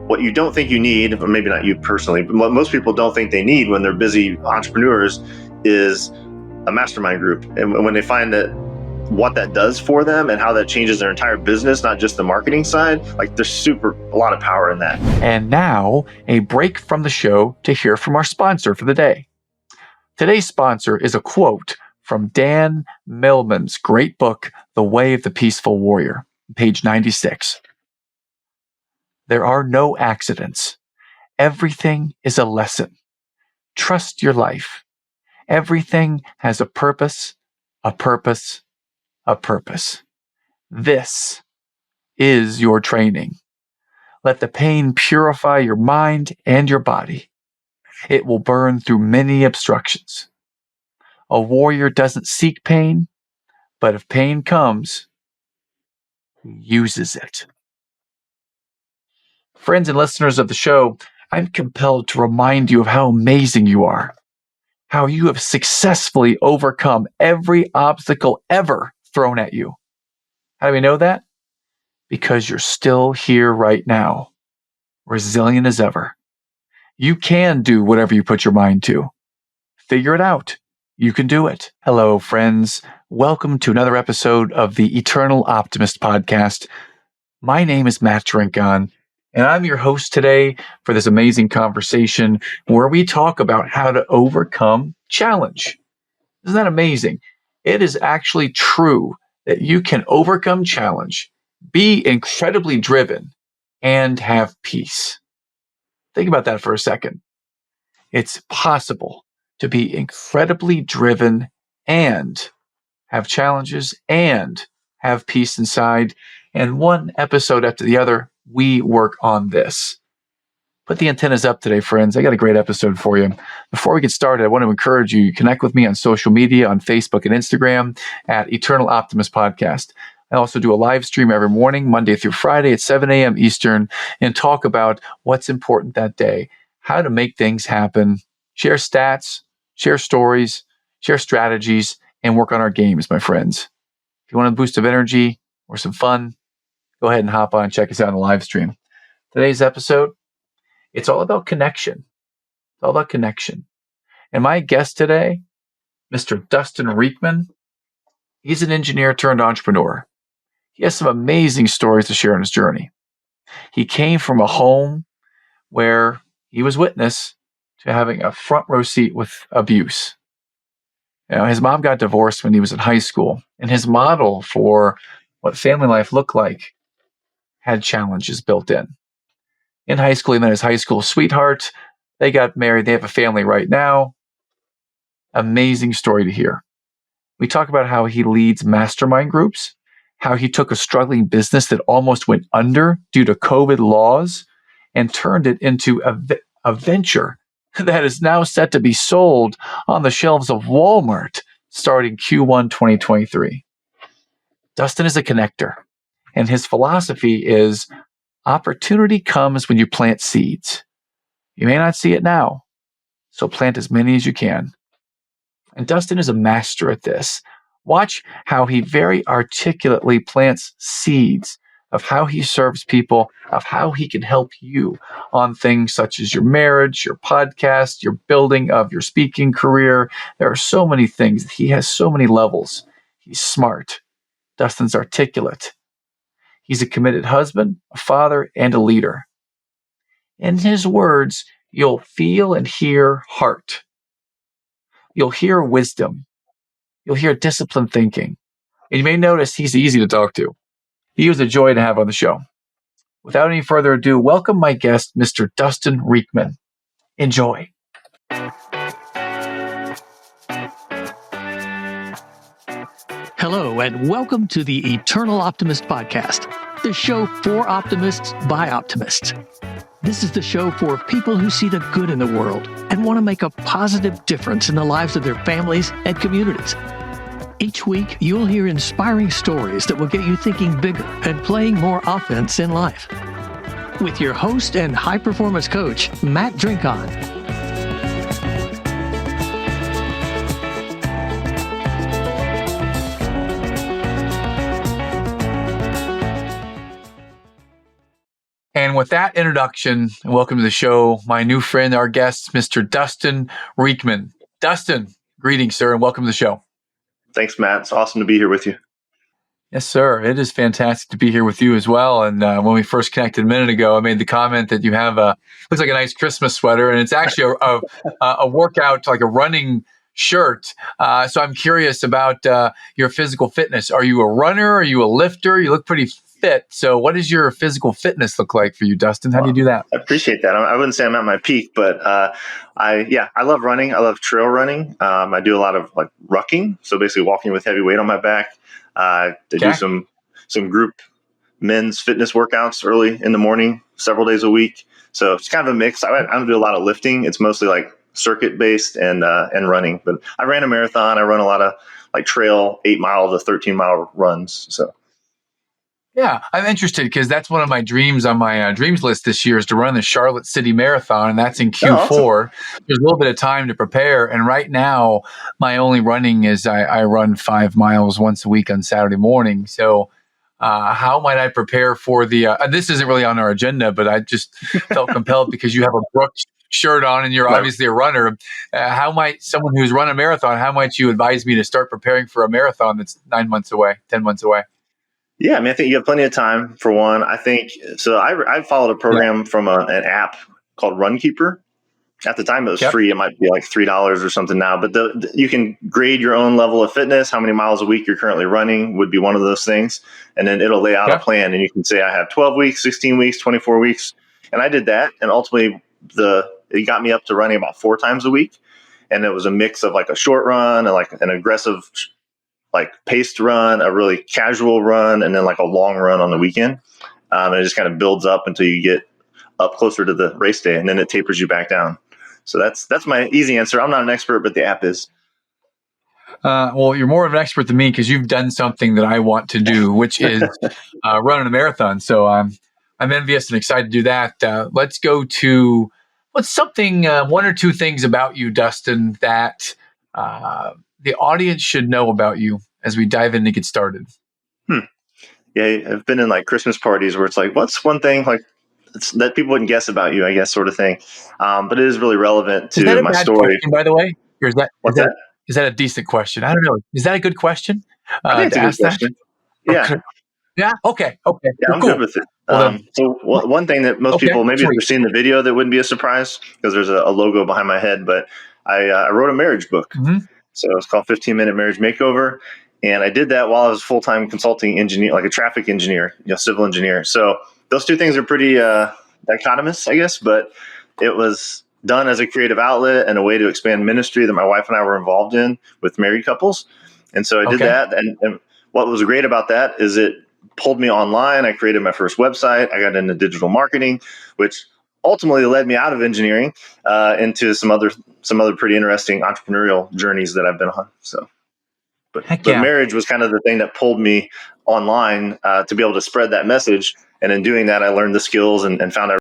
What you don't think you need, or maybe not you personally, but what most people don't think they need when they're busy entrepreneurs is a mastermind group. And when they find that what that does for them and how that changes their entire business, not just the marketing side, like there's a lot of power in that. And now a break from the show to hear from our sponsor for the day. Today's sponsor is a quote from Dan Millman's great book, The Way of the Peaceful Warrior, page 96. There are no accidents. Everything is a lesson. Trust your life. Everything has a purpose, a purpose, a purpose. This is your training. Let the pain purify your mind and your body. It will burn through many obstructions. A warrior doesn't seek pain, but if pain comes, he uses it. Friends and listeners of the show, I'm compelled to remind you of how amazing you are, how you have successfully overcome every obstacle ever thrown at you. How do we know that? Because you're still here right now, resilient as ever. You can do whatever you put your mind to. Figure it out. You can do it. Hello, friends. Welcome to another episode of the Eternal Optimist podcast. My name is Matt Riechmann, and I'm your host today for this amazing conversation where we talk about how to overcome challenge. Isn't that amazing? It is actually true that you can overcome challenge, be incredibly driven, and have peace. Think about that for a second. It's possible to be incredibly driven and have challenges and have peace inside. And one episode after the other, we work on this. Put the antennas up today, friends. I got a great episode for you. Before we get started, I want to encourage you to connect with me on social media, on Facebook and Instagram at Eternal Optimist Podcast. I also do a live stream every morning, Monday through Friday at 7 a.m. Eastern, and talk about what's important that day, how to make things happen, share stats, share stories, share strategies, and work on our games, my friends. If you want a boost of energy or some fun, go ahead and hop on and check us out on the live stream. Today's episode, it's all about connection. It's all about connection. And my guest today, Mr. Dustin Riechmann, he's an engineer turned entrepreneur. He has some amazing stories to share on his journey. He came from a home where he was witness to having a front row seat with abuse. His mom got divorced when he was in high school, and his model for what family life looked like had challenges built in. In high school, he met his high school sweetheart. They got married. They have a family right now. Amazing story to hear. We talk about how he leads mastermind groups, how he took a struggling business that almost went under due to COVID laws and turned it into a venture that is now set to be sold on the shelves of Walmart starting Q1 2023. Dustin is a connector, and his philosophy is opportunity comes when you plant seeds. You may not see it now, so plant as many as you can. And Dustin is a master at this. Watch how he very articulately plants seeds of how he serves people, of how he can help you on things such as your marriage, your podcast, your building of your speaking career. There are so many things. He has so many levels. He's smart. Dustin's articulate. He's a committed husband, a father, and a leader. In his words, you'll feel and hear heart. You'll hear wisdom. You'll hear disciplined thinking. And you may notice he's easy to talk to. He was a joy to have on the show. Without any further ado, welcome my guest, Mr. Dustin Riechmann. Enjoy. Hello, and welcome to the Eternal Optimist Podcast, the show for optimists by optimists. This is the show for people who see the good in the world and want to make a positive difference in the lives of their families and communities. Each week, you'll hear inspiring stories that will get you thinking bigger and playing more offense in life. With your host and high-performance coach, Matt Riechmann. And with that introduction, welcome to the show, my new friend, our guest, Mr. Dustin Riechmann. Dustin, greetings, sir, and welcome to the show. Thanks, Matt. It's awesome to be here with you. Yes, sir. It is fantastic to be here with you as well. And when we first connected a minute ago, I made the comment that you have looks like a nice Christmas sweater, and it's actually a workout, like a running shirt. So I'm curious about your physical fitness. Are you a runner? Are you a lifter? You look pretty fit. So what does your physical fitness look like for you, Dustin? How do you do that? I appreciate that. I wouldn't say I'm at my peak, but I love running. I love trail running. I do a lot of like rucking, so basically walking with heavy weight on my back. Do some group men's fitness workouts early in the morning, several days a week. So it's kind of a mix. I don't do a lot of lifting. It's mostly like circuit based and running. But I ran a marathon. I run a lot of like trail 8-mile to 13-mile runs. So. Yeah, I'm interested because that's one of my dreams on my dreams list this year is to run the Charlotte City Marathon, and that's in Q4. Oh, awesome. There's a little bit of time to prepare, and right now my only running is I run 5 miles once a week on Saturday morning. So how might I prepare for the this isn't really on our agenda, but I just felt compelled because you have a Brooks shirt on and you're obviously a runner. How might someone who's run a marathon, how might you advise me to start preparing for a marathon that's 9 months away, 10 months away? Yeah, I mean, I think you have plenty of time for one. I think so. I followed a program from an app called Runkeeper. At the time, it was free. It might be like $3 or something now. But you can grade your own level of fitness. How many miles a week you're currently running would be one of those things, and then it'll lay out a plan. And you can say, I have 12 weeks, 16 weeks, 24 weeks, and I did that. And ultimately, it got me up to running about 4 times a week, and it was a mix of like a short run and like an aggressive, like paced run, a really casual run, and then like a long run on the weekend. And it just kind of builds up until you get up closer to the race day, and then it tapers you back down. So that's my easy answer. I'm not an expert, but the app is. Well, you're more of an expert than me because you've done something that I want to do, which is running a marathon. So I'm envious and excited to do that. Let's go to what's something, 1 or 2 things about you, Dustin, that the audience should know about you as we dive in to get started. Yeah, I've been in like Christmas parties where it's like, what's one thing like that people wouldn't guess about you, I guess, sort of thing. But it is really relevant to my story. Question, by the way, or What's that? Is that a decent question? I don't know. Is that a good question? I think it's a good question. Yeah. Okay. Yeah. Okay. Yeah, well, I'm cool. good with it. One thing that most people, maybe if they're seeing the video, that wouldn't be a surprise because there's a logo behind my head, but I wrote a marriage book. Mm-hmm. So it's called 15-Minute Marriage Makeover. And I did that while I was a full-time consulting engineer, like a traffic engineer, civil engineer. So those two things are pretty dichotomous, I guess, but it was done as a creative outlet and a way to expand ministry that my wife and I were involved in with married couples. And so I did that. And what was great about that is it pulled me online. I created my first website. I got into digital marketing, which ultimately led me out of engineering into some other pretty interesting entrepreneurial journeys that I've been on. So, but marriage was kind of the thing that pulled me online to be able to spread that message. And in doing that, I learned the skills and found out